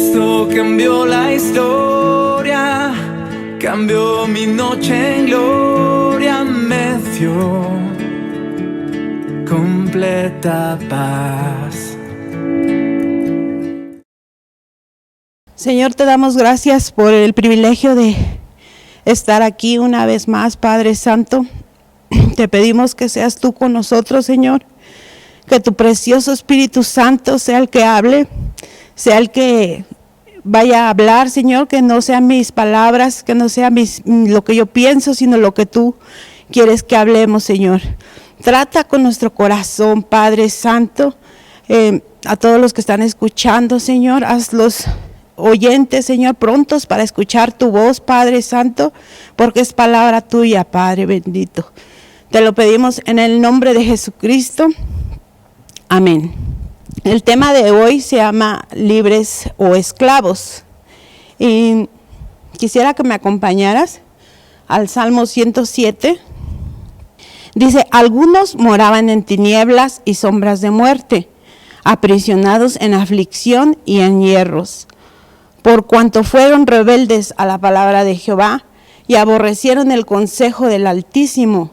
Cristo cambió la historia, cambió mi noche en gloria, me dio completa paz. Señor, te damos gracias por el privilegio de estar aquí una vez más, Padre Santo. Te pedimos que seas tú con nosotros, Señor, que tu precioso Espíritu Santo sea el que hable, sea el que vaya a hablar, Señor, que no sean mis palabras, que no sea lo que yo pienso, sino lo que tú quieres que hablemos, Señor. Trata con nuestro corazón, Padre Santo, a todos los que están escuchando, Señor, hazlos oyentes, Señor, prontos para escuchar tu voz, Padre Santo, porque es palabra tuya, Padre bendito. Te lo pedimos en el nombre de Jesucristo. Amén. El tema de hoy se llama libres o esclavos. Y quisiera que me acompañaras al Salmo 107. Dice, algunos moraban en tinieblas y sombras de muerte, aprisionados en aflicción y en hierros, por cuanto fueron rebeldes a la palabra de Jehová y aborrecieron el consejo del Altísimo.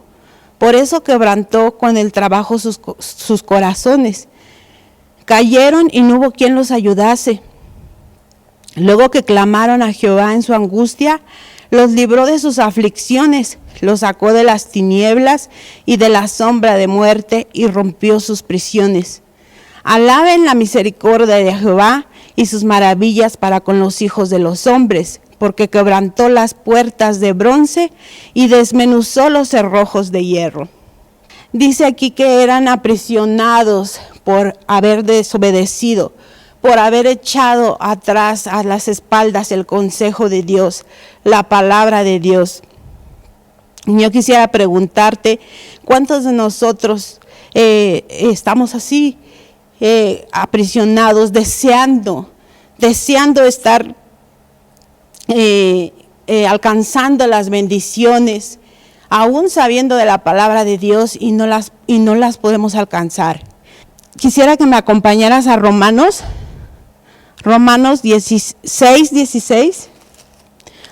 Por eso quebrantó con el trabajo sus corazones. Cayeron y no hubo quien los ayudase. Luego que clamaron a Jehová en su angustia, los libró de sus aflicciones, los sacó de las tinieblas y de la sombra de muerte y rompió sus prisiones. Alaben la misericordia de Jehová y sus maravillas para con los hijos de los hombres, porque quebrantó las puertas de bronce y desmenuzó los cerrojos de hierro. Dice aquí que eran aprisionados por haber desobedecido, por haber echado atrás a las espaldas el consejo de Dios, la palabra de Dios. Yo quisiera preguntarte, ¿cuántos de nosotros estamos así, aprisionados, deseando estar alcanzando las bendiciones, aún sabiendo de la palabra de Dios y no las podemos alcanzar? Quisiera que me acompañaras a Romanos 16:16.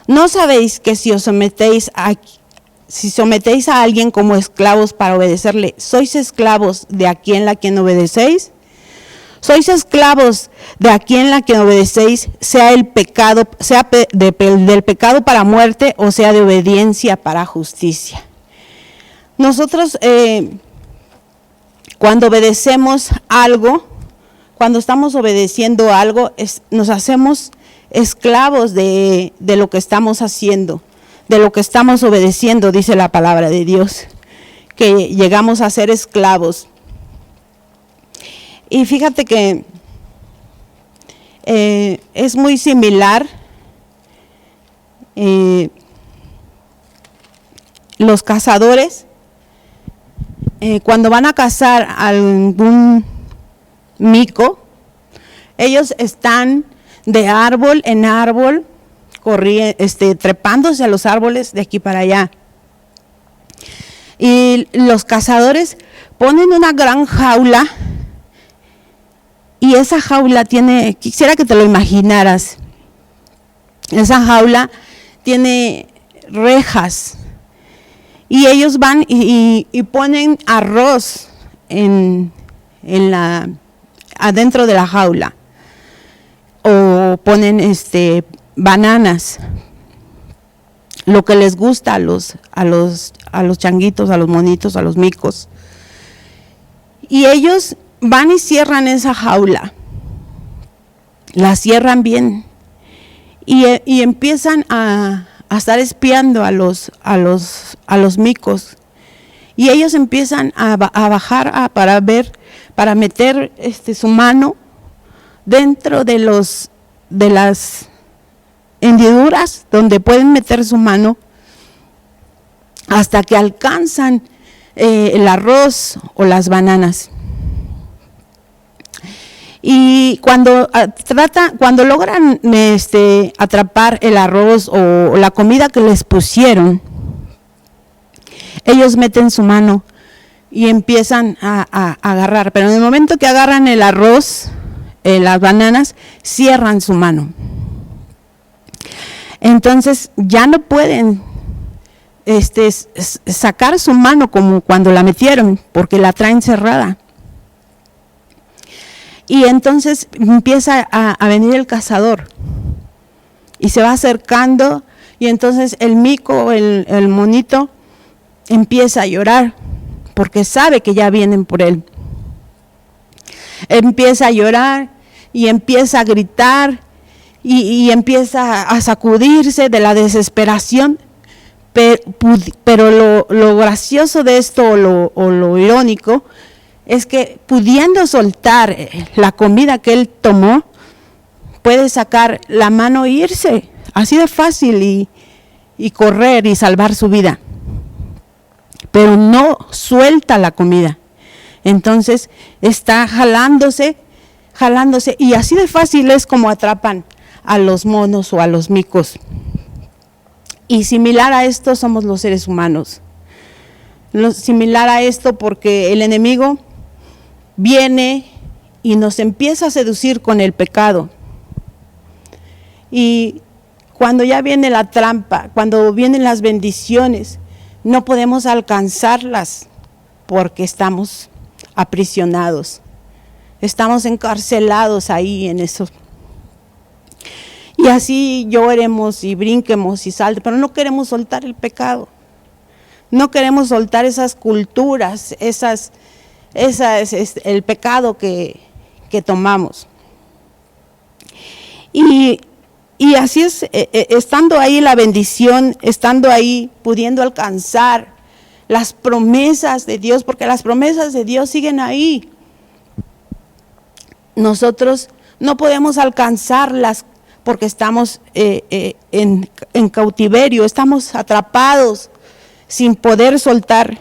¿No sabéis que si sometéis a alguien como esclavos para obedecerle, sois esclavos de aquel a quien obedecéis? Sois esclavos de aquel a quien obedecéis, sea del pecado para muerte o sea de obediencia para justicia. Nosotros cuando obedecemos algo, cuando estamos obedeciendo algo, nos hacemos esclavos de lo que estamos haciendo, de lo que estamos obedeciendo, dice la palabra de Dios, que llegamos a ser esclavos. Y fíjate que es muy similar los cazadores, cuando van a cazar algún mico, ellos están de árbol en árbol, trepándose a los árboles de aquí para allá. Y los cazadores ponen una gran jaula, y esa jaula quisiera que te lo imaginaras, esa jaula tiene rejas, y ellos van y ponen arroz adentro de la jaula, o ponen bananas, lo que les gusta a los changuitos, a los monitos, a los micos, y ellos van y cierran esa jaula, la cierran bien y empiezan a estar espiando a los micos, y ellos empiezan a bajar para meter su mano dentro de las hendiduras donde pueden meter su mano, hasta que alcanzan el arroz o las bananas. Y cuando logran atrapar el arroz o la comida que les pusieron, ellos meten su mano y empiezan a agarrar. Pero en el momento que agarran el arroz, las bananas, cierran su mano. Entonces ya no pueden sacar su mano como cuando la metieron, porque la traen cerrada. Y entonces empieza a venir el cazador y se va acercando, y entonces el mico, el monito, empieza a llorar porque sabe que ya vienen por él. Empieza a llorar y empieza a gritar y empieza a sacudirse de la desesperación. Pero lo gracioso de esto o lo irónico es que, pudiendo soltar la comida que él tomó, puede sacar la mano e irse, así de fácil, y correr y salvar su vida. Pero no suelta la comida. Entonces está jalándose, y así de fácil es como atrapan a los monos o a los micos. Y similar a esto somos los seres humanos. Similar a esto porque el enemigo viene y nos empieza a seducir con el pecado. Y cuando ya viene la trampa, cuando vienen las bendiciones, no podemos alcanzarlas porque estamos aprisionados, estamos encarcelados ahí en eso. Y así lloremos y brinquemos y saltemos, pero no queremos soltar el pecado, no queremos soltar esas culturas, el pecado que tomamos. Y así es, estando ahí la bendición, estando ahí pudiendo alcanzar las promesas de Dios, porque las promesas de Dios siguen ahí. Nosotros no podemos alcanzarlas porque estamos en cautiverio, estamos atrapados sin poder soltar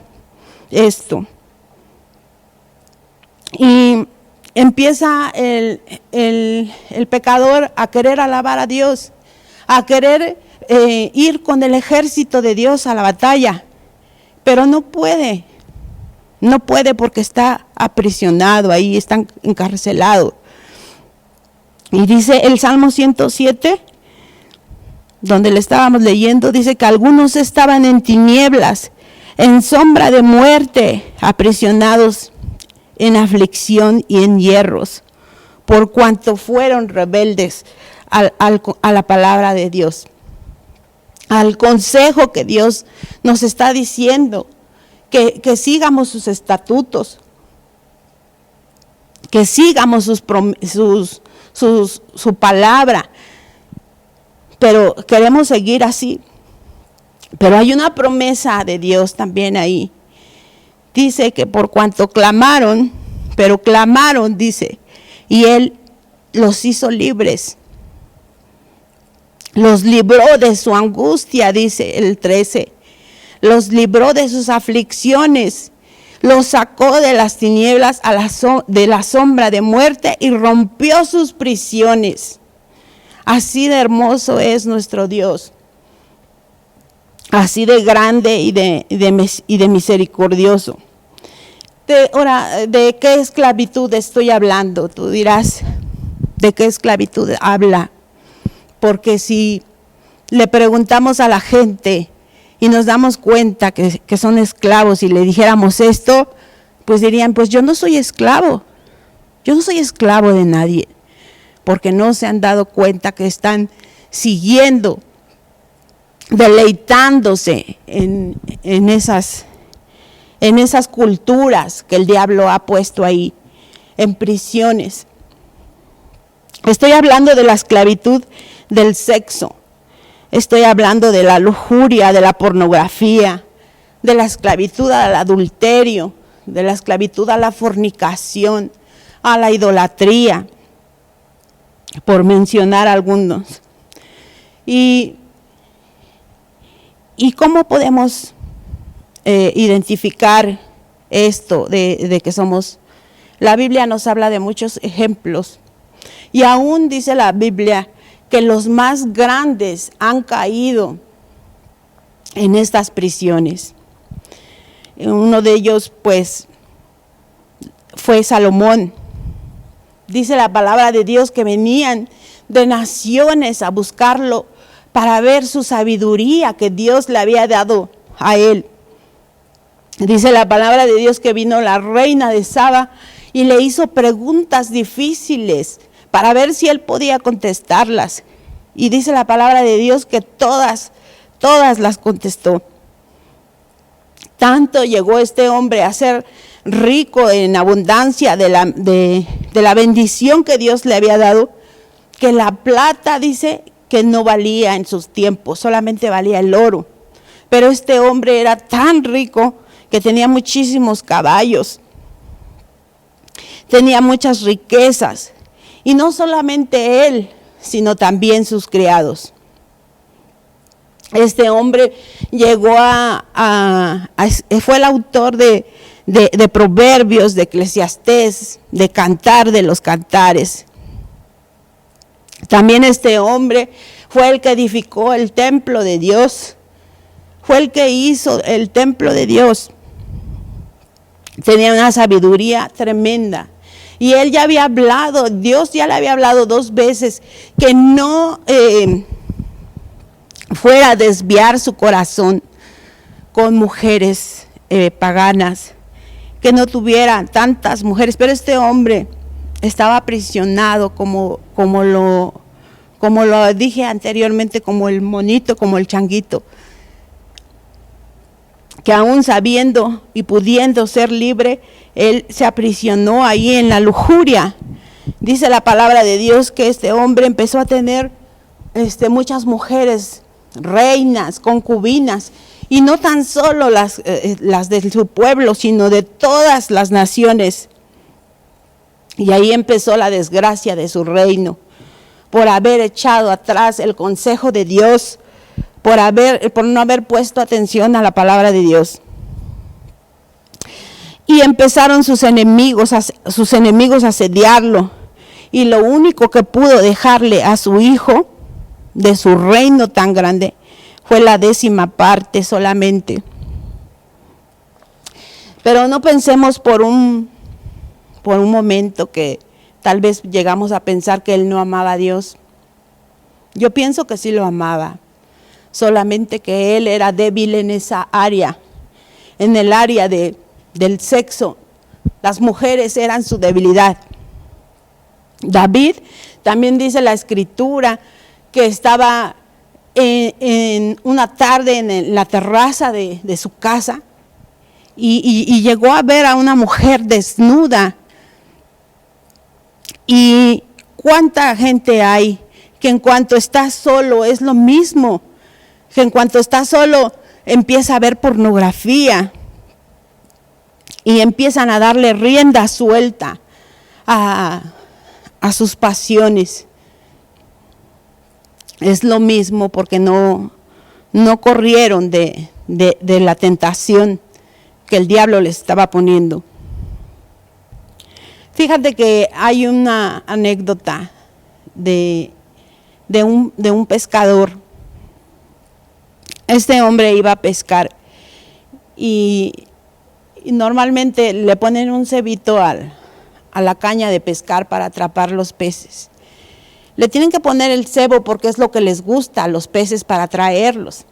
esto. Y empieza el pecador a querer alabar a Dios, a querer ir con el ejército de Dios a la batalla, pero no puede porque está aprisionado ahí, está encarcelado. Y dice el Salmo 107, donde le estábamos leyendo, dice que algunos estaban en tinieblas, en sombra de muerte, aprisionados en aflicción y en hierros, por cuanto fueron rebeldes a la palabra de Dios, al consejo que Dios nos está diciendo, que sigamos sus estatutos, que sigamos su palabra, pero queremos seguir así. Pero hay una promesa de Dios también ahí. Dice que por cuanto clamaron, dice, y Él los hizo libres. Los libró de su angustia, dice el 13. Los libró de sus aflicciones. Los sacó de las tinieblas de la sombra de muerte y rompió sus prisiones. Así de hermoso es nuestro Dios. Así de grande y de misericordioso. Ahora, ¿de qué esclavitud estoy hablando? Tú dirás, ¿de qué esclavitud habla? Porque si le preguntamos a la gente y nos damos cuenta que son esclavos y le dijéramos esto, pues dirían, pues yo no soy esclavo de nadie, porque no se han dado cuenta que están siguiendo, deleitándose en esas culturas que el diablo ha puesto ahí, en prisiones. Estoy hablando de la esclavitud del sexo, estoy hablando de la lujuria, de la pornografía, de la esclavitud al adulterio, de la esclavitud a la fornicación, a la idolatría, por mencionar algunos. ¿Y cómo podemos identificar esto de que somos? La Biblia nos habla de muchos ejemplos. Y aún dice la Biblia que los más grandes han caído en estas prisiones. Uno de ellos, pues, fue Salomón. Dice la palabra de Dios que venían de naciones a buscarlo para ver su sabiduría que Dios le había dado a él. Dice la palabra de Dios que vino la reina de Saba y le hizo preguntas difíciles para ver si él podía contestarlas. Y dice la palabra de Dios que todas las contestó. Tanto llegó este hombre a ser rico en abundancia de la bendición que Dios le había dado, que la plata dice que no valía en sus tiempos, solamente valía el oro. Pero este hombre era tan rico que tenía muchísimos caballos, tenía muchas riquezas, y no solamente él, sino también sus criados. Este hombre llegó fue el autor de Proverbios, de Eclesiastés, de Cantar de los Cantares. También este hombre fue el que edificó el templo de Dios, fue el que hizo el templo de Dios. Tenía una sabiduría tremenda. Y él ya había hablado, Dios ya le había hablado 2 veces, que no fuera a desviar su corazón con mujeres paganas, que no tuviera tantas mujeres. Pero este hombre estaba aprisionado como lo dije anteriormente, como el monito, como el changuito, que aún sabiendo y pudiendo ser libre, él se aprisionó ahí en la lujuria. Dice la palabra de Dios que este hombre empezó a tener muchas mujeres, reinas, concubinas, y no tan solo las de su pueblo, sino de todas las naciones. Y ahí empezó la desgracia de su reino, por haber echado atrás el consejo de Dios, por no haber puesto atención a la palabra de Dios. Y empezaron sus enemigos a asediarlo, y lo único que pudo dejarle a su hijo de su reino tan grande fue la 10ª parte solamente. Pero no pensemos por un momento que tal vez llegamos a pensar que él no amaba a Dios. Yo pienso que sí lo amaba, solamente que él era débil en esa área, en el área del sexo. Las mujeres eran su debilidad. David, también dice la escritura, que estaba en una tarde en la terraza de su casa y llegó a ver a una mujer desnuda. Y cuánta gente hay que en cuanto está solo es lo mismo, que en cuanto está solo empieza a ver pornografía y empiezan a darle rienda suelta a sus pasiones. Es lo mismo porque no corrieron de la tentación que el diablo les estaba poniendo. Fíjate que hay una anécdota de un pescador. Este hombre iba a pescar y normalmente le ponen un cebito a la caña de pescar para atrapar los peces. Le tienen que poner el cebo porque es lo que les gusta a los peces para atraerlos.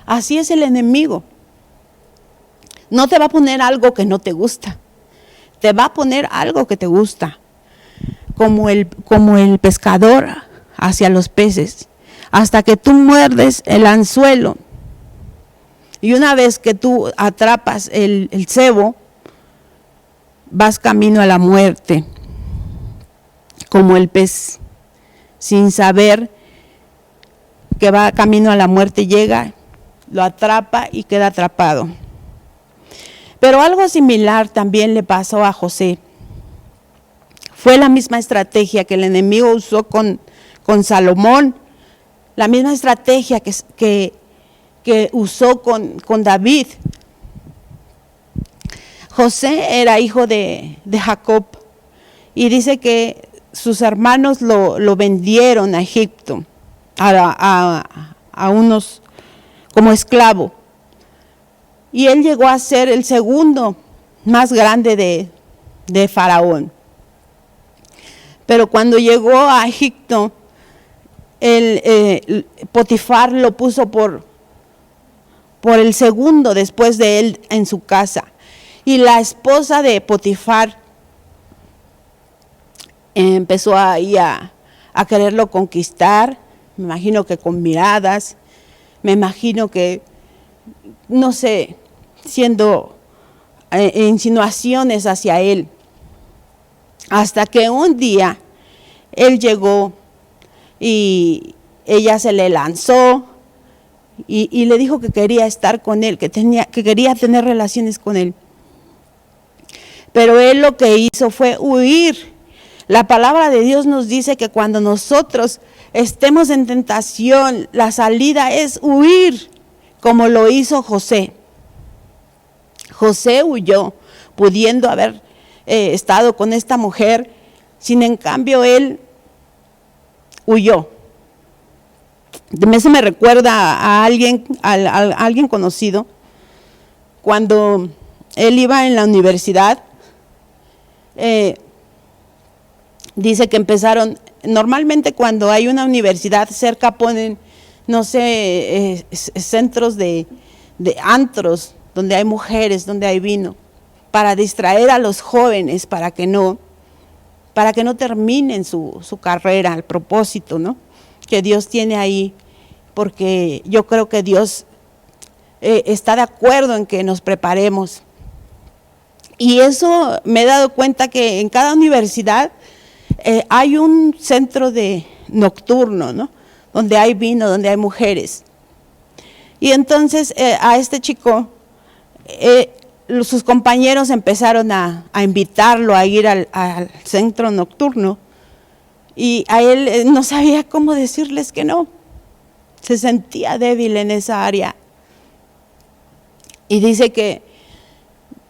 Así es el enemigo. No te va a poner algo que no te gusta. Te va a poner algo que te gusta. Como el pescador hacia los peces. Hasta que tú muerdes el anzuelo. Y una vez que tú atrapas el cebo, vas camino a la muerte. Como el pez. Sin saber que va camino a la muerte, llega, lo atrapa y queda atrapado. Pero algo similar también le pasó a José. Fue la misma estrategia que el enemigo usó con Salomón, la misma estrategia que usó con David. José era hijo de Jacob y dice que sus hermanos lo vendieron a Egipto, a unos como esclavo. Y él llegó a ser el segundo más grande de Faraón. Pero cuando llegó a Egipto, Potifar lo puso por el segundo después de él en su casa. Y la esposa de Potifar empezó a quererlo conquistar, me imagino que con miradas, me imagino que, no sé, siendo insinuaciones hacia él. Hasta que un día él llegó y ella se le lanzó y le dijo que quería estar con él, que quería tener relaciones con él. Pero él lo que hizo fue huir. La palabra de Dios nos dice que cuando nosotros estemos en tentación, la salida es huir, como lo hizo José. José huyó, pudiendo haber estado con esta mujer, sin en cambio él huyó. Eso me recuerda a alguien conocido, cuando él iba en la universidad. Dice que empezaron, normalmente cuando hay una universidad cerca ponen, no sé, centros de antros, donde hay mujeres, donde hay vino, para distraer a los jóvenes, para que no terminen su carrera, el propósito, ¿no?, que Dios tiene ahí, porque yo creo que Dios está de acuerdo en que nos preparemos. Y eso me he dado cuenta que en cada universidad hay un centro nocturno, ¿no?, donde hay vino, donde hay mujeres. Y entonces a este chico, sus compañeros empezaron a invitarlo a ir al centro nocturno, y a él no sabía cómo decirles que no. Se sentía débil en esa área. Y dice que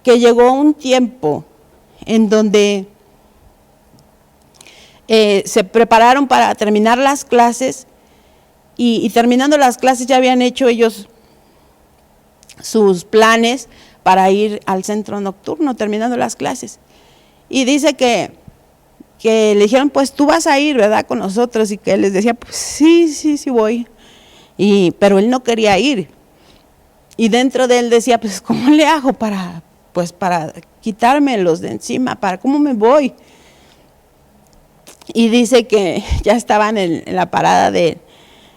llegó un tiempo en donde se prepararon para terminar las clases, y terminando las clases ya habían hecho ellos sus planes para ir al centro nocturno, terminando las clases. Y dice que le dijeron, pues tú vas a ir, ¿verdad?, con nosotros, y que él les decía, pues sí voy. Pero él no quería ir. Y dentro de él decía, pues ¿cómo le hago para quitármelos de encima? ¿Cómo me voy? Y dice que ya estaban en la parada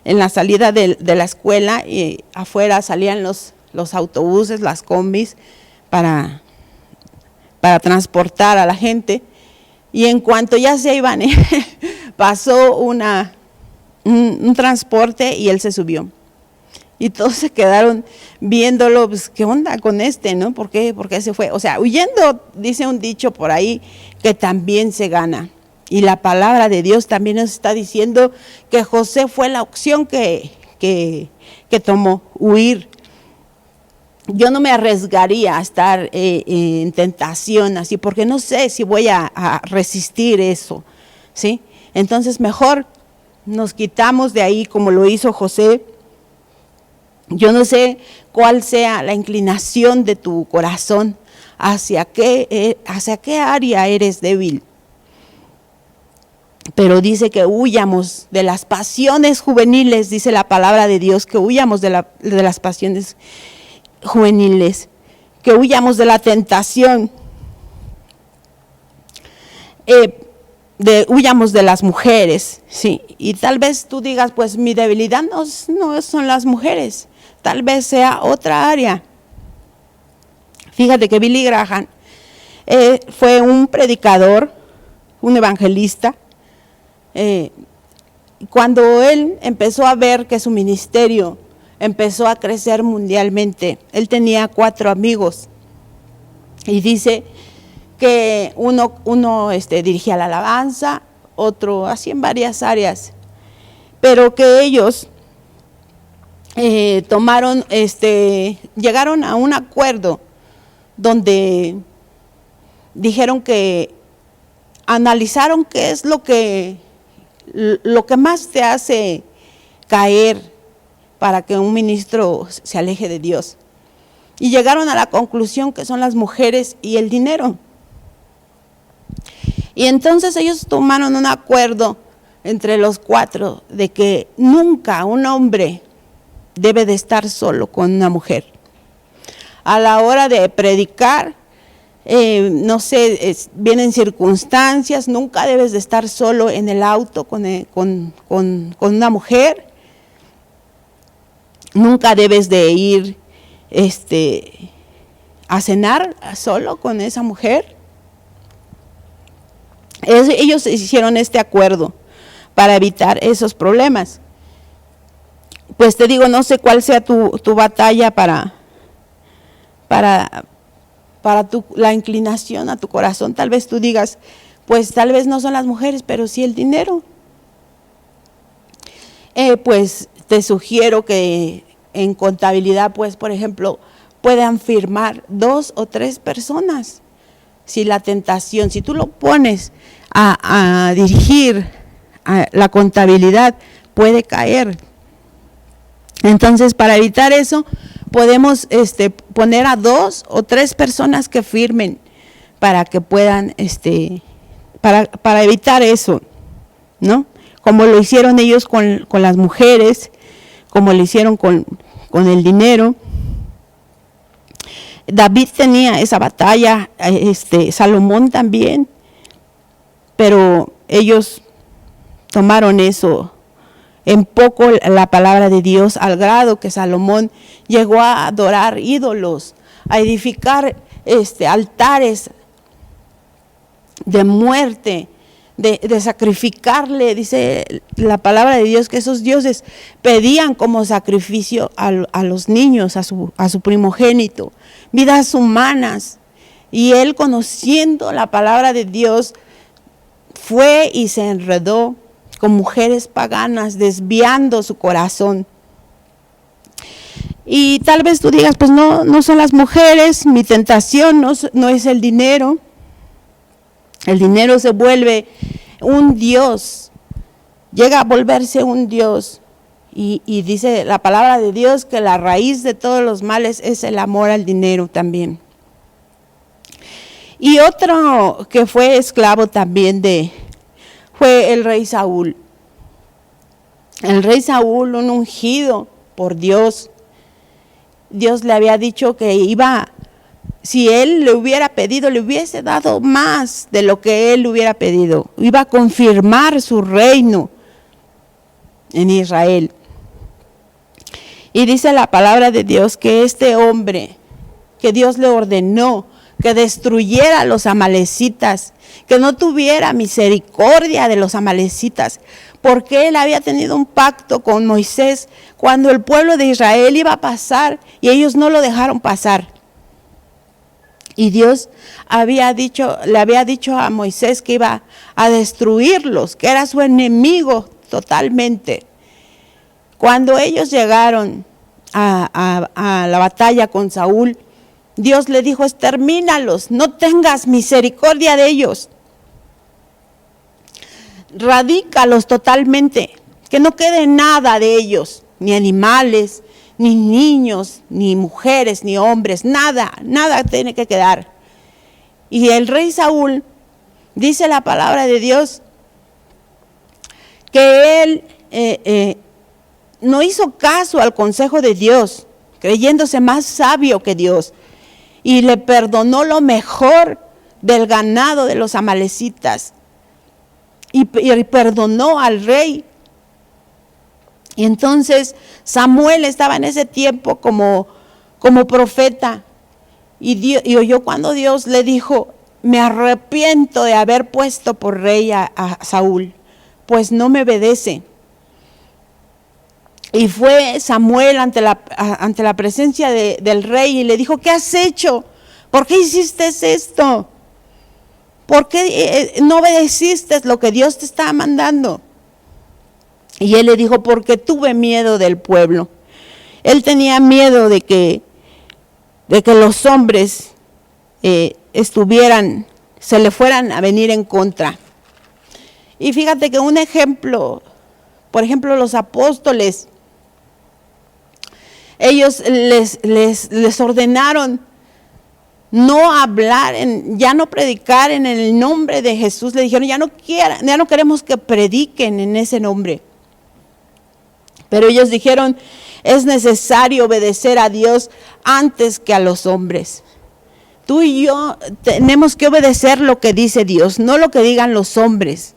en la salida de la escuela, y afuera salían los autobuses, las combis, para transportar a la gente. Y en cuanto ya se iban, pasó un transporte y él se subió. Y todos se quedaron viéndolo, pues, ¿qué onda con este, no? ¿Por qué se fue? O sea, huyendo, dice un dicho por ahí, que también se gana. Y la palabra de Dios también nos está diciendo que José fue la opción que tomó, huir. Yo no me arriesgaría a estar en tentación así, porque no sé si voy a resistir eso, ¿sí? Entonces mejor nos quitamos de ahí, como lo hizo José. Yo no sé cuál sea la inclinación de tu corazón, hacia qué área eres débil. Pero dice que huyamos de las pasiones juveniles, dice la palabra de Dios, que huyamos de las pasiones juveniles, que huyamos de la tentación, huyamos de las mujeres, sí. Y tal vez tú digas, pues mi debilidad no son las mujeres, tal vez sea otra área. Fíjate que Billy Graham fue un predicador, un evangelista. Cuando él empezó a ver que su ministerio empezó a crecer mundialmente, él tenía 4 amigos, y dice que uno dirigía la alabanza, otro así en varias áreas, pero que ellos llegaron a un acuerdo donde dijeron que analizaron qué es lo que más te hace caer para que un ministro se aleje de Dios. Y llegaron a la conclusión que son las mujeres y el dinero. Y entonces ellos tomaron un acuerdo entre los 4 de que nunca un hombre debe de estar solo con una mujer. A la hora de predicar, no sé, vienen circunstancias, nunca debes de estar solo en el auto con una mujer, nunca debes de ir a cenar solo con esa mujer. Ellos hicieron este acuerdo para evitar esos problemas. Pues te digo, no sé cuál sea tu batalla para la inclinación a tu corazón. Tal vez tú digas, pues tal vez no son las mujeres, pero sí el dinero. Pues te sugiero que en contabilidad, pues por ejemplo, puedan firmar 2 o 3 personas. Si la tentación, si tú lo pones a dirigir a la contabilidad, puede caer. Entonces, para evitar eso, podemos poner a 2 o 3 personas que firmen para que puedan, para evitar eso, ¿no? Como lo hicieron ellos con las mujeres, como lo hicieron con el dinero. David tenía esa batalla, Salomón también, pero ellos tomaron eso en poco la palabra de Dios, al grado que Salomón llegó a adorar ídolos, a edificar altares de muerte, de sacrificarle. Dice la palabra de Dios que esos dioses pedían como sacrificio a los niños, a su primogénito, vidas humanas. Y él, conociendo la palabra de Dios, fue y se enredó con mujeres paganas, desviando su corazón. Y tal vez tú digas, pues no son las mujeres, mi tentación no es el dinero. El dinero se vuelve un dios, llega a volverse un dios. Y dice la palabra de Dios que la raíz de todos los males es el amor al dinero también. Y otro que fue esclavo también fue el rey Saúl. El rey Saúl, un ungido por Dios. Dios le había dicho que si él le hubiera pedido, le hubiese dado más de lo que él hubiera pedido. Iba a confirmar su reino en Israel. Y dice la palabra de Dios que este hombre, que Dios le ordenó que destruyera a los amalecitas, que no tuviera misericordia de los amalecitas, porque él había tenido un pacto con Moisés cuando el pueblo de Israel iba a pasar y ellos no lo dejaron pasar. Y Dios le había dicho a Moisés que iba a destruirlos, que era su enemigo totalmente. Cuando ellos llegaron a la batalla con Saúl, Dios le dijo, extermínalos, no tengas misericordia de ellos. Radícalos totalmente, que no quede nada de ellos, ni animales, ni niños, ni mujeres, ni hombres, nada tiene que quedar. Y el rey Saúl, dice la palabra de Dios, que él no hizo caso al consejo de Dios, creyéndose más sabio que Dios, y le perdonó lo mejor del ganado de los amalecitas, y perdonó al rey. Y entonces Samuel estaba en ese tiempo como profeta, y oyó cuando Dios le dijo, me arrepiento de haber puesto por rey a Saúl, pues no me obedece. Y fue Samuel ante la presencia del rey y le dijo, ¿qué has hecho? ¿Por qué hiciste esto? ¿Por qué no obedeciste lo que Dios te estaba mandando? Y él le dijo, porque tuve miedo del pueblo. Él tenía miedo de que los hombres se le fueran a venir en contra. Y fíjate que un ejemplo, por ejemplo, los apóstoles, ellos les ordenaron no hablar, ya no predicar en el nombre de Jesús. Le dijeron, ya no queremos que prediquen en ese nombre. Pero ellos dijeron, es necesario obedecer a Dios antes que a los hombres. Tú y yo tenemos que obedecer lo que dice Dios, no lo que digan los hombres.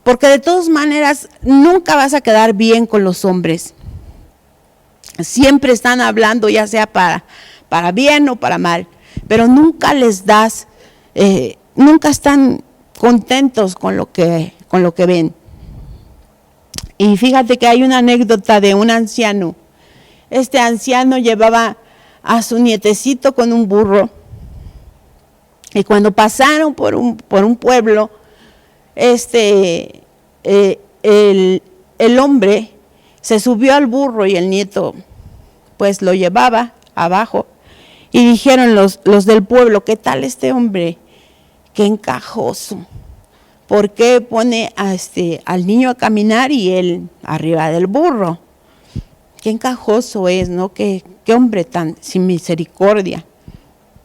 Porque de todas maneras nunca vas a quedar bien con los hombres. Siempre están hablando, ya sea para bien o para mal. Pero nunca les das, nunca están contentos con lo que ven. Y fíjate que hay una anécdota de un anciano. Este anciano llevaba a su nietecito con un burro. Y cuando pasaron por un pueblo, el hombre se subió al burro y el nieto pues lo llevaba abajo. Y dijeron los del pueblo, ¿qué tal este hombre? Qué encajoso. ¿Por qué pone al niño a caminar y él arriba del burro? Qué encajoso es, ¿no? Qué hombre tan sin misericordia.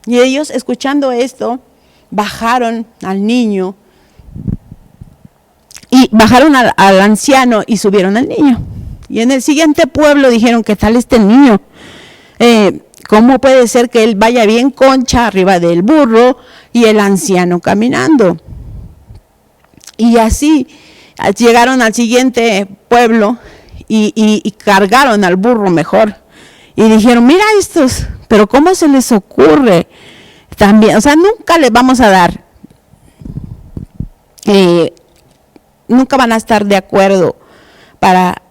Y ellos, escuchando esto, bajaron al niño y bajaron al anciano y subieron al niño. Y en el siguiente pueblo dijeron, ¿qué tal este niño? ¿Cómo puede ser que él vaya bien concha arriba del burro y el anciano caminando? Y así llegaron al siguiente pueblo y cargaron al burro mejor. Y dijeron, mira estos, pero ¿cómo se les ocurre? También, o sea, nunca les vamos a dar, nunca van a estar de acuerdo para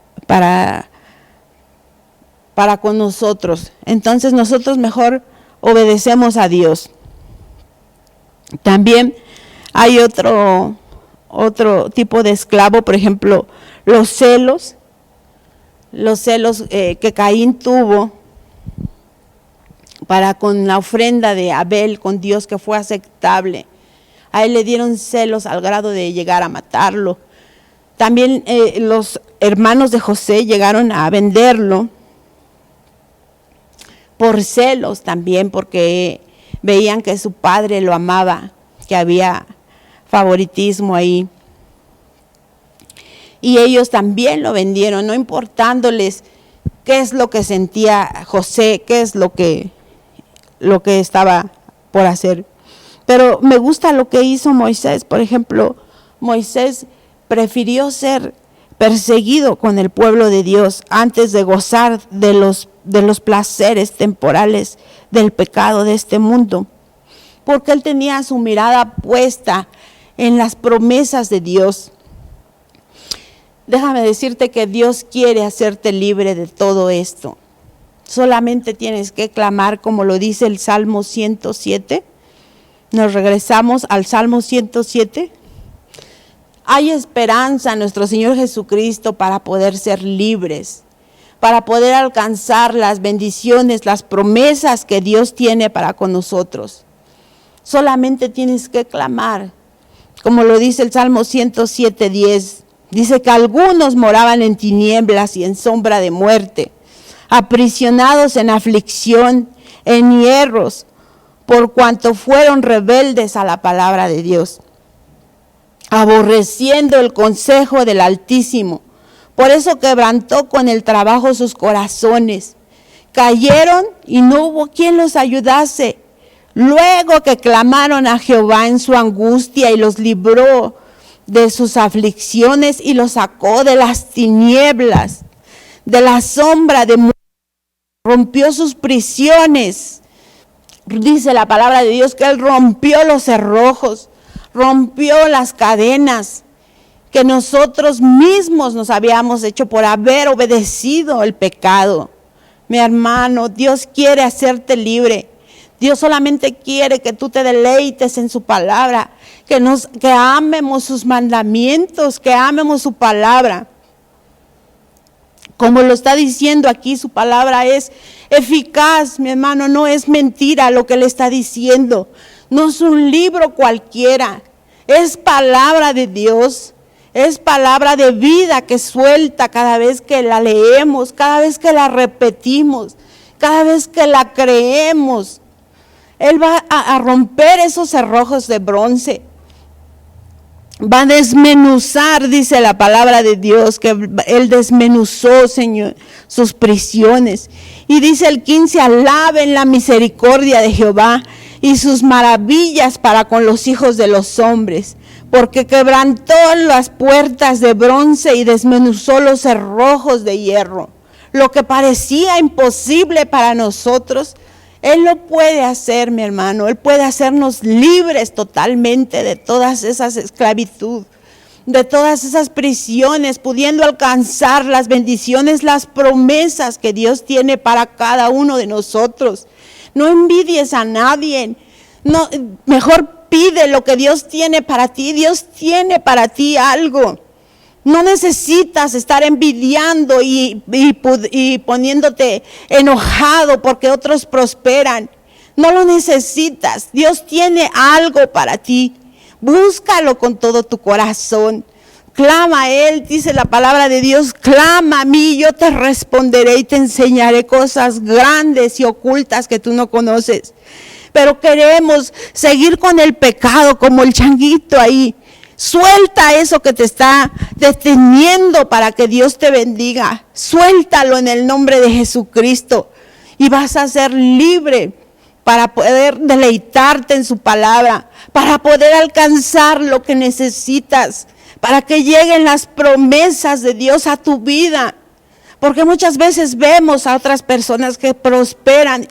con nosotros. Entonces nosotros mejor obedecemos a Dios. También hay otro tipo de esclavo, por ejemplo, los celos que Caín tuvo para con la ofrenda de Abel con Dios, que fue aceptable. A él le dieron celos al grado de llegar a matarlo. También los hermanos de José llegaron a venderlo por celos también, porque veían que su padre lo amaba, que había favoritismo ahí. Y ellos también lo vendieron, no importándoles qué es lo que sentía José, qué es lo que estaba por hacer. Pero me gusta lo que hizo Moisés. Por ejemplo, Moisés prefirió ser perseguido con el pueblo de Dios antes de gozar de los placeres temporales del pecado de este mundo, porque él tenía su mirada puesta en las promesas de Dios. Déjame decirte que Dios quiere hacerte libre de todo esto. Solamente tienes que clamar, como lo dice el Salmo 107. Nos regresamos al Salmo 107. Hay esperanza en nuestro Señor Jesucristo para poder ser libres, para poder alcanzar las bendiciones, las promesas que Dios tiene para con nosotros. Solamente tienes que clamar, como lo dice el Salmo 107:10. Dice que algunos moraban en tinieblas y en sombra de muerte, aprisionados en aflicción, en hierros, por cuanto fueron rebeldes a la palabra de Dios, aborreciendo el consejo del Altísimo. Por eso quebrantó con el trabajo sus corazones. Cayeron y no hubo quien los ayudase. Luego que clamaron a Jehová en su angustia y los libró de sus aflicciones y los sacó de las tinieblas, de la sombra de muerte, rompió sus prisiones. Dice la palabra de Dios que Él rompió los cerrojos, rompió las cadenas que nosotros mismos nos habíamos hecho por haber obedecido el pecado. Mi hermano, Dios quiere hacerte libre. Dios solamente quiere que tú te deleites en su palabra, que amemos sus mandamientos, que amemos su palabra. Como lo está diciendo aquí, su palabra es eficaz, mi hermano, no es mentira lo que le está diciendo. No es un libro cualquiera, es palabra de Dios, es palabra de vida que suelta cada vez que la leemos, cada vez que la repetimos, cada vez que la creemos. Él va a romper esos cerrojos de bronce. Va a desmenuzar, dice la palabra de Dios, que Él desmenuzó, Señor, sus prisiones. Y dice el 15, alaben la misericordia de Jehová y sus maravillas para con los hijos de los hombres, porque quebrantó las puertas de bronce y desmenuzó los cerrojos de hierro. Lo que parecía imposible para nosotros, Él lo puede hacer, mi hermano. Él puede hacernos libres totalmente de todas esas esclavitud, de todas esas prisiones, pudiendo alcanzar las bendiciones, las promesas que Dios tiene para cada uno de nosotros. No envidies a nadie. No, mejor pide lo que Dios tiene para ti. Dios tiene para ti algo. No necesitas estar envidiando y poniéndote enojado porque otros prosperan. No lo necesitas. Dios tiene algo para ti. Búscalo con todo tu corazón. Clama a Él, dice la palabra de Dios. Clama a mí, yo te responderé y te enseñaré cosas grandes y ocultas que tú no conoces. Pero queremos seguir con el pecado como el changuito ahí. Suelta eso que te está deteniendo para que Dios te bendiga. Suéltalo en el nombre de Jesucristo y vas a ser libre para poder deleitarte en su palabra, para poder alcanzar lo que necesitas, para que lleguen las promesas de Dios a tu vida. Porque muchas veces vemos a otras personas que prosperan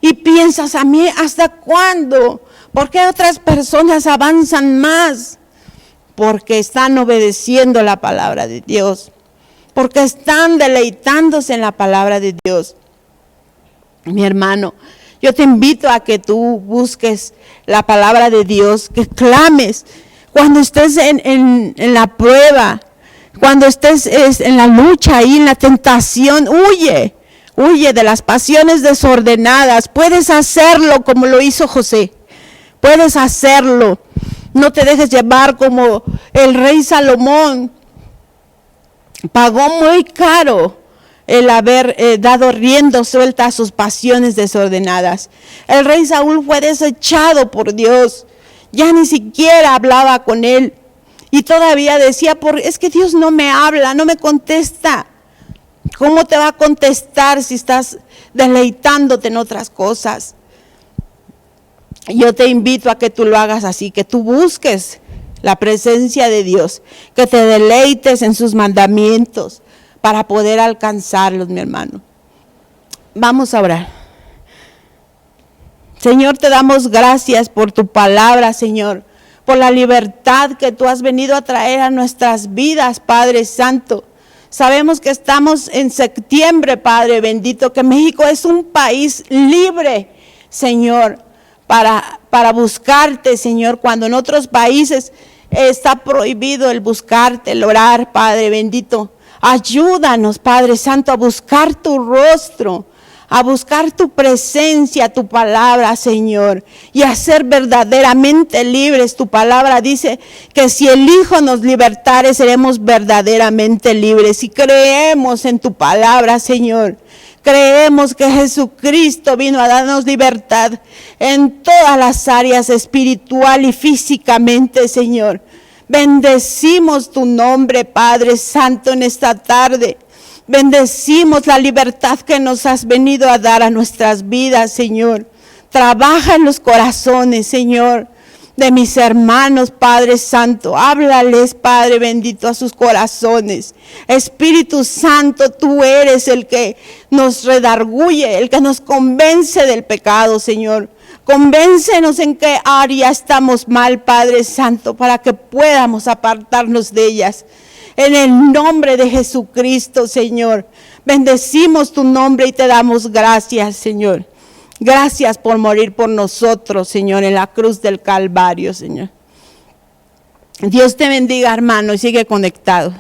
y piensas, a mí, ¿hasta cuándo? ¿Por qué otras personas avanzan más? Porque están obedeciendo la palabra de Dios, porque están deleitándose en la palabra de Dios. Mi hermano, yo te invito a que tú busques la palabra de Dios, que clames cuando estés en la prueba, cuando estés en la lucha y en la tentación. Huye de las pasiones desordenadas. Puedes hacerlo como lo hizo José, puedes hacerlo. No te dejes llevar como el rey Salomón. Pagó muy caro el haber dado rienda suelta a sus pasiones desordenadas. El rey Saúl fue desechado por Dios. Ya ni siquiera hablaba con él. Y todavía decía, es que Dios no me habla, no me contesta. ¿Cómo te va a contestar si estás deleitándote en otras cosas? Yo te invito a que tú lo hagas así, que tú busques la presencia de Dios, que te deleites en sus mandamientos para poder alcanzarlos, mi hermano. Vamos a orar. Señor, te damos gracias por tu palabra, Señor, por la libertad que tú has venido a traer a nuestras vidas, Padre Santo. Sabemos que estamos en septiembre, Padre bendito, que México es un país libre, Señor, para buscarte, Señor, cuando en otros países está prohibido el buscarte, el orar, Padre bendito. Ayúdanos, Padre Santo, a buscar tu rostro, a buscar tu presencia, tu palabra, Señor, y a ser verdaderamente libres. Tu palabra dice que si el Hijo nos libertare, seremos verdaderamente libres. Y creemos en tu palabra, Señor. Creemos que Jesucristo vino a darnos libertad en todas las áreas espiritual y físicamente, Señor. Bendecimos tu nombre, Padre Santo, en esta tarde. Bendecimos la libertad que nos has venido a dar a nuestras vidas, Señor. Trabaja en los corazones, Señor, de mis hermanos, Padre Santo. Háblales, Padre bendito, a sus corazones. Espíritu Santo, tú eres el que nos redarguye, el que nos convence del pecado, Señor. Convéncenos en qué área estamos mal, Padre Santo, para que podamos apartarnos de ellas. En el nombre de Jesucristo, Señor, bendecimos tu nombre y te damos gracias, Señor. Gracias por morir por nosotros, Señor, en la cruz del Calvario, Señor. Dios te bendiga, hermano, y sigue conectado.